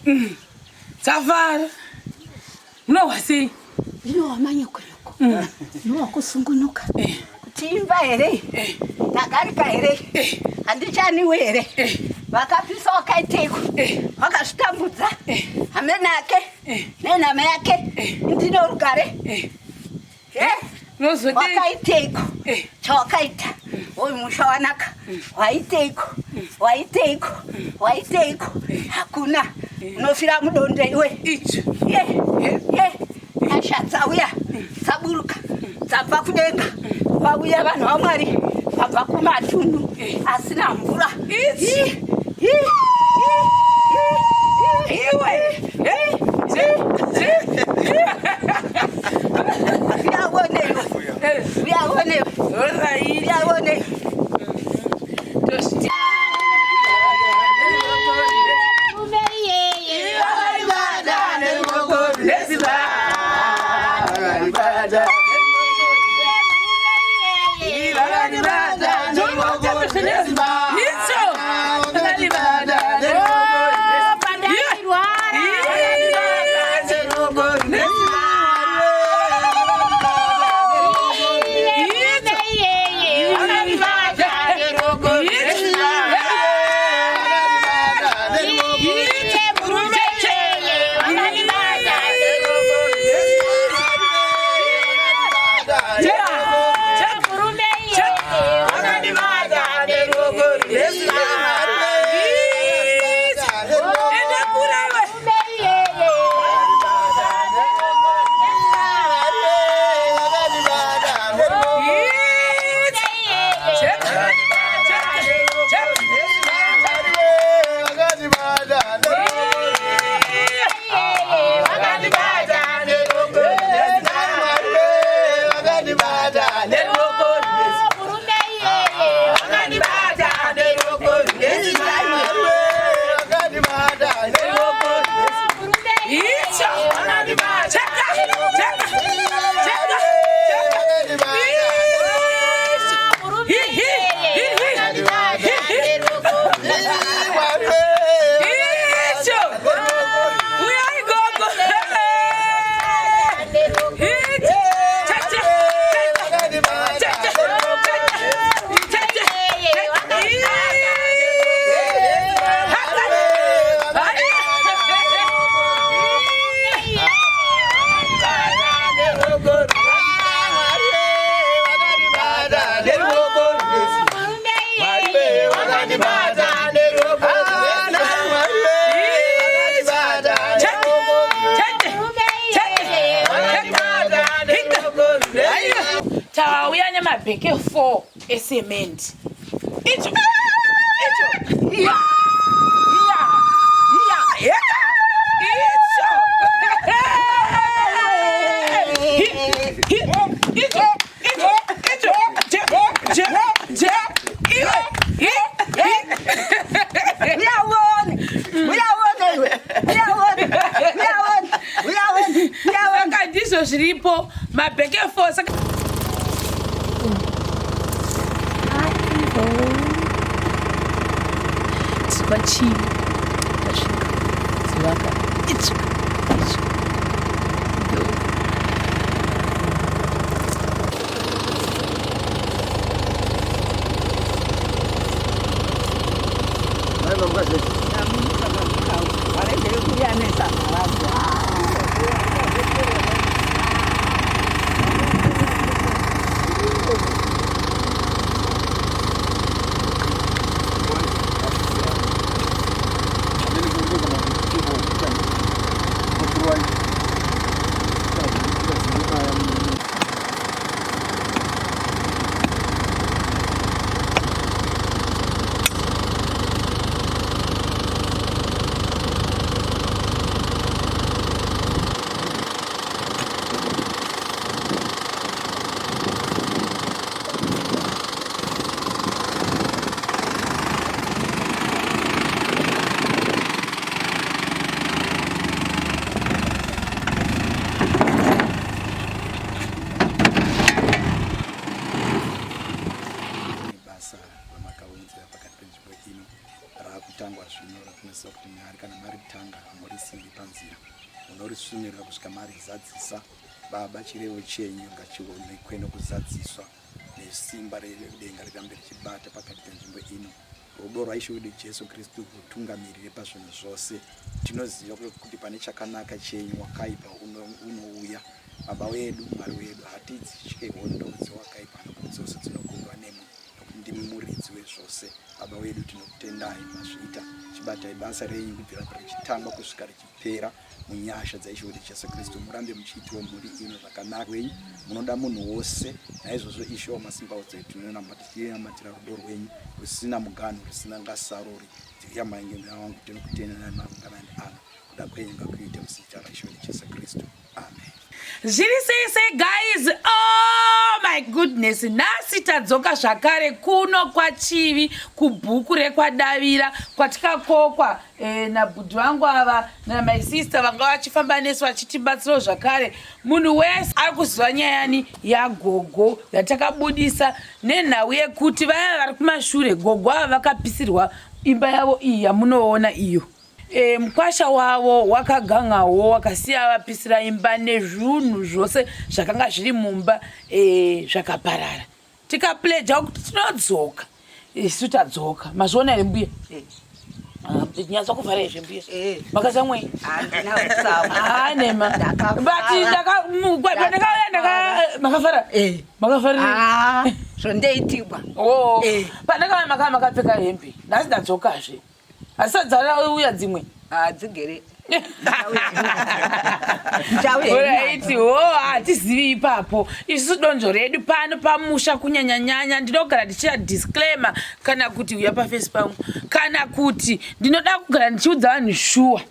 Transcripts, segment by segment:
Davira. No wasi. Ino amanyoko yoko. No kusungunuka. Kutimba ere. Tagarika ere. Andichani were. Vakapisa wakaiteko. Vakashtambudza. Amena yake. Nena me yake. Ndino rugare. Wakaiteko. Chawakaita. Oy mushawanaka. Waiteko. Hakuna. Unofira mudonde iwe. Ashatsa uya. Saburuka. Zabva kudenga. Vauya vanhu vaMwari. Vabva kumatunhu. Asina mvura. Beke for a cement. It's my beke for Chivi, kutangwa zvino rakunesa kuti Mwari kana mari tanga amurisiri panzira unorisumira kusvika mari zadzisa Baba chirevo chenyu ngachiwonekwe nokuzadziswa nesimba redenga rirambe richibata pakati penzvimbo ino rudo rwaishe wedu Jesu Kristu kutungamirire pazvinhu zvose tinoziva kuti pane chakanaka chenyu wakaipa unouya Baba wedu Mwari wedu hatidzi hondo dzewakaipa nokuti dzose dzinogondwa nemi nokuti ndimi muridzi wezvose Baba wedu tinokutendai mazviita chibatai basa renyu kubvira richitangwa kusvika richipera munyasha dzaishe wedu Jesu Kristu murambe muchiitiwa muri ino zvakanaka wenyu munoda munhu wose naizvozvo Ishe wamasimba ose tinonamatira rudo rwenyu rusina muganhu rusina ngasarori tiriyamange wangu tinokutenda namarungana neano kuda kwenyu ngakuite muzita raIshe wedu Jesu Kristu amen. Say guys, oh my goodness, nasi tadzoka zvakare kuno kwaChivi kubhuku rekwa Davira kwatikakokwa nabhudhi vangu ava my sister vanga vachifamba nesu vachitibatsirawo zvakare munhu wese ari kuziva nyayani yagogo yatakabudisa nenhau yekuti vaya vari kumashure gogo ava vakapisirwa imba yavo iyi yamunoona iyo. Mukwasha wavo wakagangawo wakasiya vapisira imba nezvunhu zvose zvakanga zviri mumba zvakaparara tikapledha kuti tinodzoka isu tadzoka mazviona here mbuya nyatsa kuvhara izve mbuya makasamwei nema makafara zvondeitigwa pandakava makava makapfeka hembe nhasi ndadzokazve asi sadzara uya dzimwe dzigere hatizivi ipapo isusu donzvo redu pano pamusha kunyanyanyanya ndinogara ndichita disclaimer kana kuti uya pafesi pangu kana kuti ndinoda kugara ndichiudza vanhu shuwa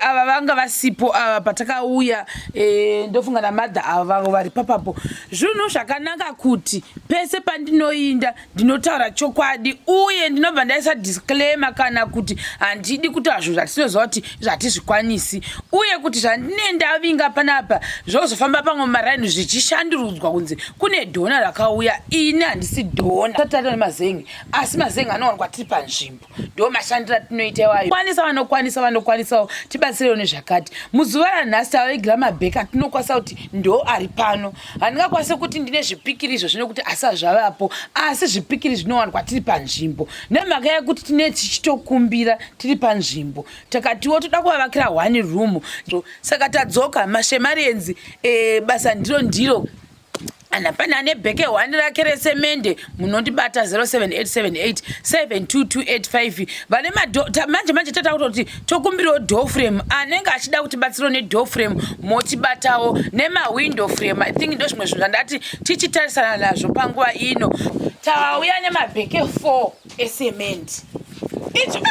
ava vanga vasipo ava patakauya ndofunga namadha ava vari papapo zvinhu zvakanaka kuti pese pandinoinda ndinotaura chokwadi uye ndinobva ndaisa disclaimer kana kuti handidi kutaura zvinhu zvatinoziva kuti zvatizvikwanisi uye kuti zvandine ndavinga panapa zvozofamba pamwe maraini zvichishandurudzwa kunzi kune dhona rakauya ini handisi dhona tatata nemazengi asi mazengi anowanikwa tiri panzvimbo ndo mashandira tinoita iwayo kwanisa vanokwanisawo tibatsirewo nezvakati muzuva ranhasi tavavigira mabheki atinokwanisa kuti ndo ari pano handingakwanise kuti ndine zvipikiri izvo zvinokuti asa zvavapo asi zvipikiri zvinowanikwa tiri panzvimbo nemhaka yekuti tine tichitokumbira tiri panzvimbo takatiwo toda kuvavakira 1 room saka tadzoka mashemarienzi basa ndiro ana pane ane bheke 1 rake resemende munondibata 07878722885 vane manje tatakuta kuti tokumbirawo door frame anenge achida kuti batsiro nedoor frame motibatawo nemawindow frame I think ndo zvimwe zvinhu zvandati tichitarisana nazvo panguva ino tavauya nemabheke 4 esemende icho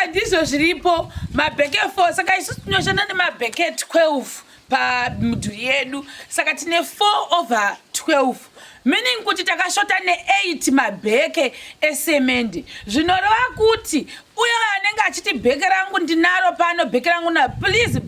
ndizvo zviripo mabheke 4 saka isusu tinoshanda nemabheke 12 pamidhuri yedu saka tine 4/12 meaning kuti takashota ne8 mabheke esemende zvinoreva kuti uye anenge achiti bheke rangu ndinaro pano bheke rangu na please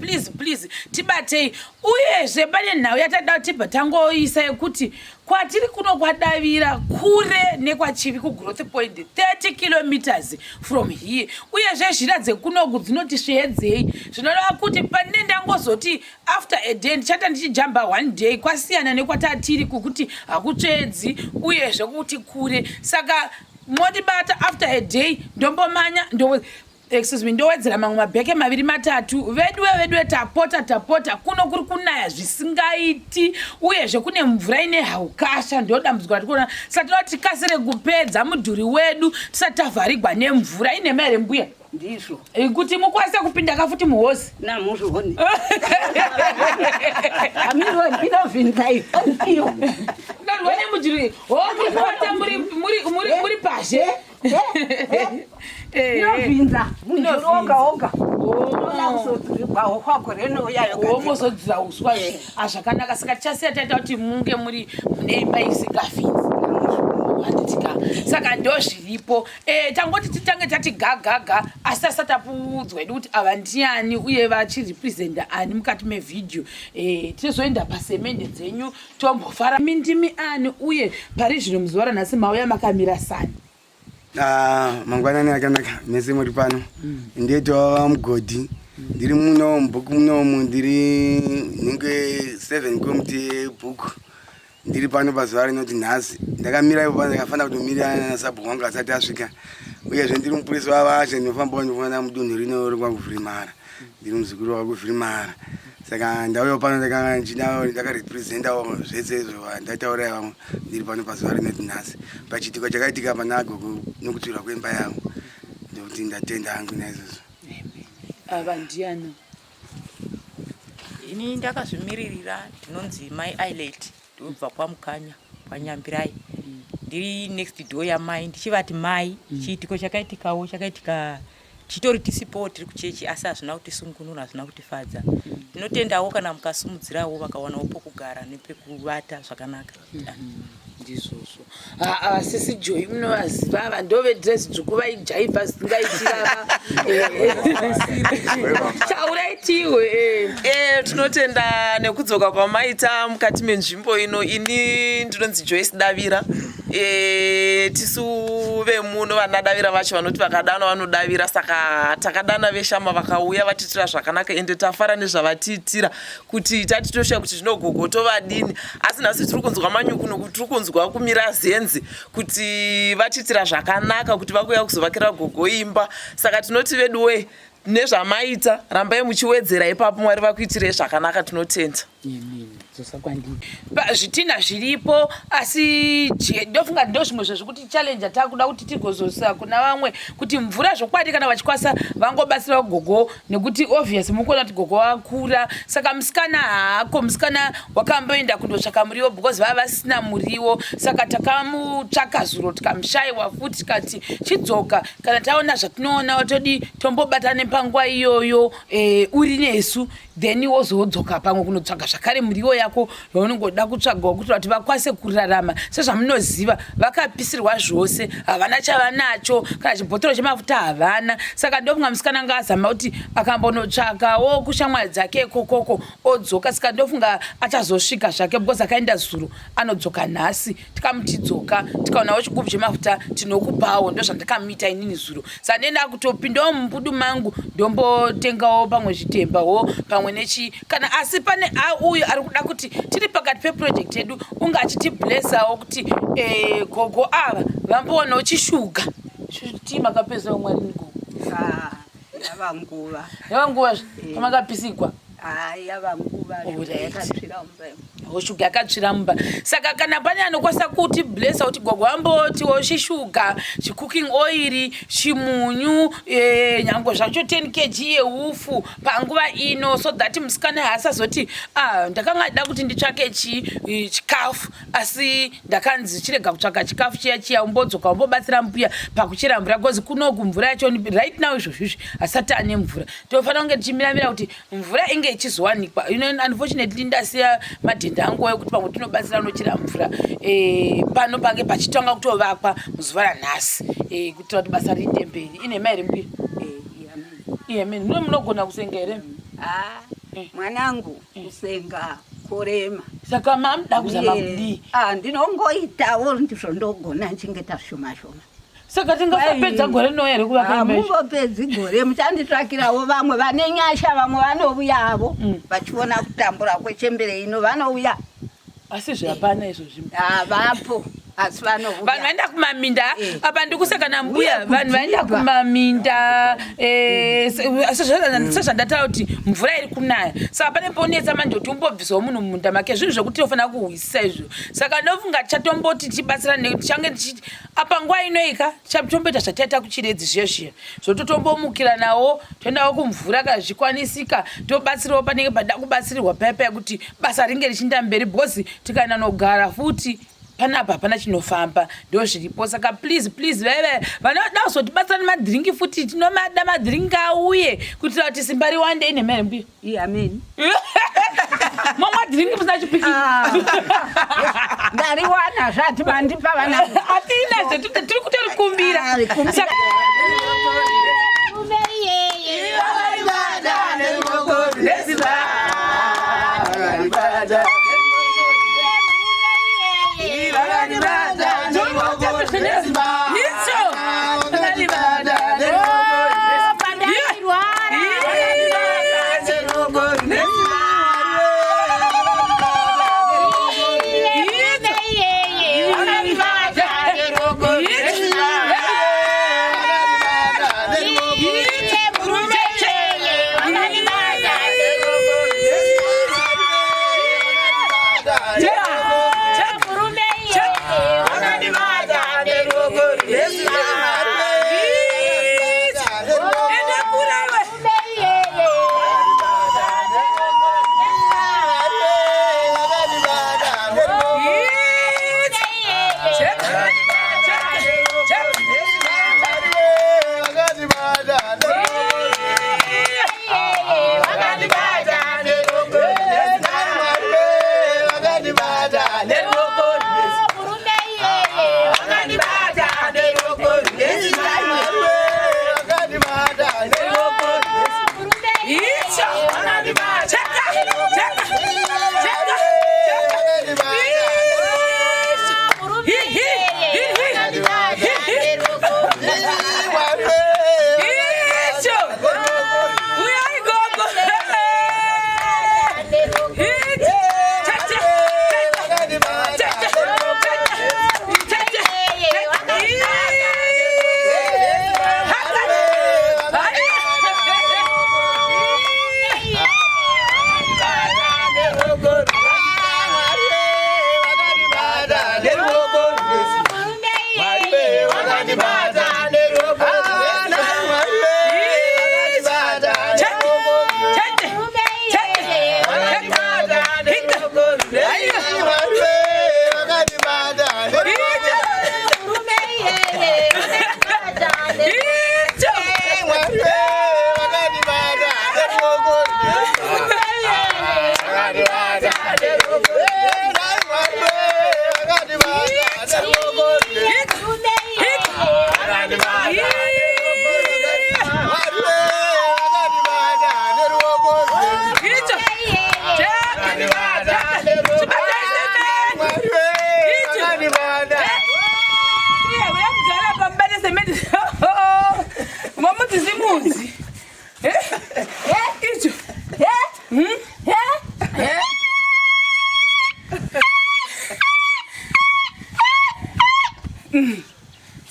tibatei uyezve pane nhau yatada kuti tibva tangoisa yekuti kwatiri kuno kwadavira kure nekwaChivi kugrowth point 30 kilometers from here uyezve zhira dzekunoku dzinoti svehedzei zvinoreva kuti pandine ndangozoti after a day ndichata ndichijamba 1 day kwasiyana nekwatatiri kukuti hakutsvedzi uyezve kuti kure saka modibata after a day ndombomanya ndowedzera mamwe mabheke 2-3 vedu tapota kuno kuri kunaya zvisingaiti uyezve kune mvura ine haukasha ndodambudziko ratikuona saka tinoda tikasire kupedza mudhuri wedu tisati tavharigwa nemvura ine maere mbuya ndizvo kuti mukwanise kupinda kafuti muhosi namuzvoni amironi inovhinda iyo Wani mujiri. Oh, muri pashe. Novinza. Oga. Omozodzira uswa azvakanaka saka chasiya taita kuti munge muri mune imba isingafinzi handitika saka ndozviripo tangoti titange tati gagaga asi tasatapudzwa edu kuti ava ndiani uye vachirepresenta ani mukati mevhidhiyo tizoenda pasemende dzenyu tombofara mindimi ani uye pari zvino muzuva ranhasi mauya makamira sani. Mangwanani akanaka mese muri pano ndetowa mugodhi ndiri muno mubhuku munomu ndiri nhinge 7 komiti bhuku ndiri pano pazuva rinoti nhasi ndakamira ipo pano ndakafanira kutomira nasabhuku wangu asati asvika uyezve ndiri mupurisi wavashe ndinofambawo ndikuona mudunhu rino rwakuvhirimara ndiri muzukuru wakuvhirimara saka ndauyawo pano ndakarepresentawo zvese izvo ndataura vamwe ndiri pano pazuva rinoti nhasi pachiitiko chakaitika pana agogo nokutsiurwa kwemba yavo ndokuti ndatenda hangu naizvozvo. Ava ndiani? Ini ndakazvimiririra ndinonzi mai Islet ndobva kwamukanya kwanyambirai ndiri next door yamai ndichivati mai chiitiko chakaitikawo chakaitika chitori tisipo tiri kuchechi asi hazvina kutisungunura hazvina kutifadza ndinotendawo kana mukasumudzirawo vakawanawo pokugara nepekuvata zvakanaka. Ndizvozvo sisi Joy munovaziva ava ndove dress dzvuku vaijaivha zvisingaitirava chauraitiwe. Tinotenda nekudzoka kwamaita mukati menzvimbo ino. Ini ndinonzi Joyce Davira. Tisu vemuno vana Davira vacho vanoti vakadana vanodavira saka takadana veshama vakauya vatitira zvakanaka ende tafara nezvavatiitira kuti tatitoshuya kuti zvinogogo tovadini asi nhasi tiri kunzwa manyuku nokuti tiri kunzwa kumira zenzi kuti vatitira zvakanaka kuti vakuya kuzovakira gogo imba saka tinoti veduwe nezvamaita rambai muchiwedzera ipapo Mwari vakuitirei zvakanaka tinotenda. Zvitina zviripo asi ndofunga ndo zvimwe zvezvekuti challenge takuda kuti tigozosa kuna vamwe kuti mvura zvokwadi kana vachikwasa vangobatsira gogo nekuti obvious mukuona kuti gogo wakura saka musikana hako musikana wakamboenda kundotsvaka muriwo because vava vasina muriwo saka takamutsvaka zuro tikamushayiwa futi tikati chidzoka kana taona zvatinoona watodi tombobata nepanguva iyoyo uri nesu then wozodzoka pamwe kunotsvaga zvakare muriwo yako yaunongoda kutsvagawo kuti vati vakwanise kurarama sezvamunoziva vakapisirwa zvose havana chavanacho kana chibhotoro chemafuta havana saka ndofunga musikana ngaazama kuti akambonotsvagawo kushamwari dzake kokoko odzoka saka ndofunga achazosvika zvake because akaenda zuro anodzoka nhasi tikamutidzoka tikaonawo chigubhu chemafuta tinokupawo ndozvandakamuita inini zuro saka ndenda kutopindawo mumbudu mangu ndombotengawo pamwe zvitembawo pamwe nechi kana asi pane uyu ari kuda kuti tiri pakati peproject yedu unga achitiblessawo kuti gogo ava vamboonawo chishuga ti makapedza Mwari nigo yavanguva pamakapisikwa yavanguva yakasvira mumba shuga yakatsvira mumba saka kana pane anokwasa kuti blessa kuti gogo ambotiwo chishuga chicooking oil chimunyu nyango zvacho 10 kg yehufu panguva ino so that musikana haasazoti ndakanga da kuti nditsvake chikafu asi ndakanzi chirega kutsvaka chikafu chiya umbodzoka umbobatsira mbuya pakuchera mvura because kunoku mvura yacho right now izvozvizvi asati ane mvura tofanira kunge tichimiramira kuti mvura inge ichizowanikwa unfortunately ndasiya madhenda angu ekuti pamwe tinobatsira nochera mvura pano pange pachitanga kutovakwa muzuva ranhasi kuitira kuti basa riende mberi. Ine mairi mbuya iyemeni mune munogona kusenga here? Mwanangu kusenga korema saka mamuda kuzama kudii? Ndinongoitawo ndizvo ndogona nchinge tashoma-shoma saka tingasapedza gore no here kuvaka imba? Hamungopedzi gore muchanditsvakirawo vamwe vane nyasha vamwe vanouyawo vachiona kutambura kwechembere ino vanouya asi zvapana izvo zvimwe vapo asi vanouya vanhu vaenda kumaminda apa ndikusakana mbuya vanhu vaenda kumaminda sezvandataura kuti mvura iri kunaya saka pane ponetsa manje kuti umbobvisawo munhu mumunda make zvinhu zvekuti tofanira kuhwisisa izvo saka ndofunga tichatomboti tichibatsirana tichange tichiti apa nguva inoika tichatomboita zvataita kuchiredzi zviya zvototombomukira nawo toendawo kumvura kana zvikwanisika tobatsirawo panenge pada kubatsirirwa paya kuti basa ringe richinda mberi because tikaenda nogara futi panapa hapana chinofamba ndo zviripo saka please veve vanoda kuzotibatsira nemadhiringi futi tinomada madhiringi auye kuitira kuti simba riwande nemhere Mbuya. Amen. Mama dhiringi musina chipiki. Ndariwana zvati mandipa vana. Atina tiri kutorikumbira.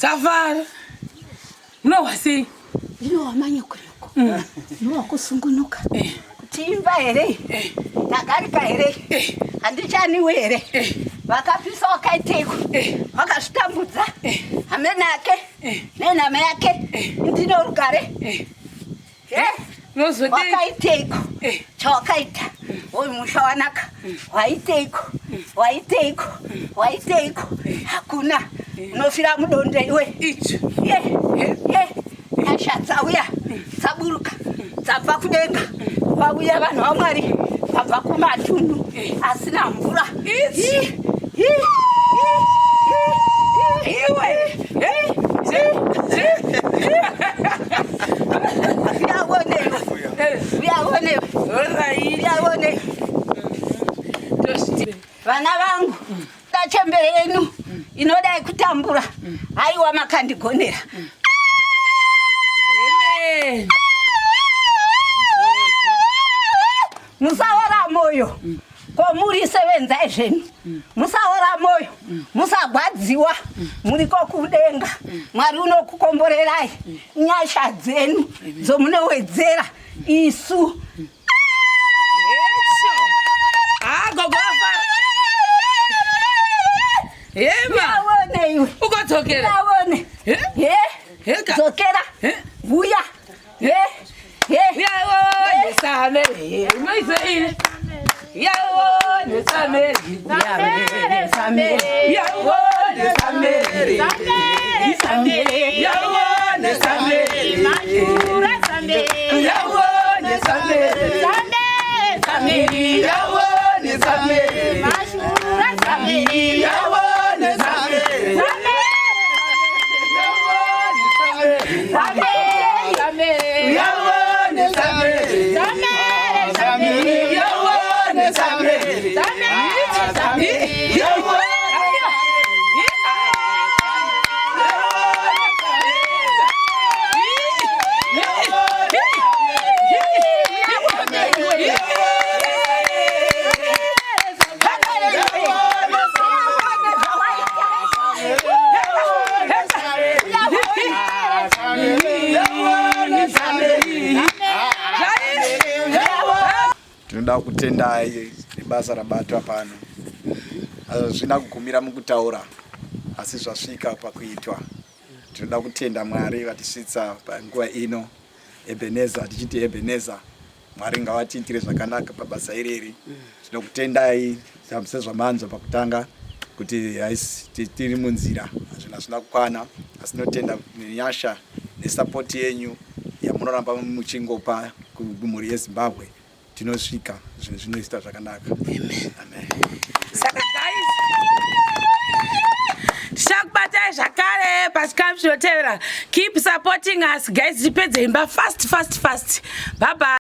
Davira, no wasi. Wamanya kuliko. No kusungunuka. Kutimba here. Takarika here. Handichani were. Vakapisa wakaiteko. Vakashtambudza. Amena yake. Nena yake. Ndino rugare. Wakaiteko. Chawakaita. Oyi mushawanaka. Waiteko. Hakuna. Unofira mudonde iwe. Ashatsa uya. Saburuka. Tsabva kudenga. Vauya vanhu vaMwari. Vabva kumatunhu. Asina mvura. Vana vangu tachembere yenu inodai kutambura haiwa makandigonera. Amen. Musaora moyo komuri sevenza ezveni. Musaora moyo musagwadziwa muriko kudenga. Mwari unokukomborerai nyasha dzenu dzomunowedzera isu. Ukotokera. Zokera. Mbuya. tinoda kutendai nebasa rabatwa pano. Zvina kugumira mukutaura asi zvasvika pakuitwa. Tinoda kutenda Mwari vatisvitsa panguva ino. Ebeneza tichiti Ebeneza, Mwari ngavatiitire zvakanaka pabasa iriri. Tinokutendai sezvamanzwa pakutanga kuti tiri munzira hazvina kukwana, asi tinotenda nenyasha nesapoti yenyu yamunoramba muchingopa kumhuri yeZimbabwe tinosvika zvinhu zvinoita zvakanaka. Amen. Saka guys, tichakubatai zvakare pachikamu chinotevera. Keep supporting us guys. Tipedze imba fast. Bye bye.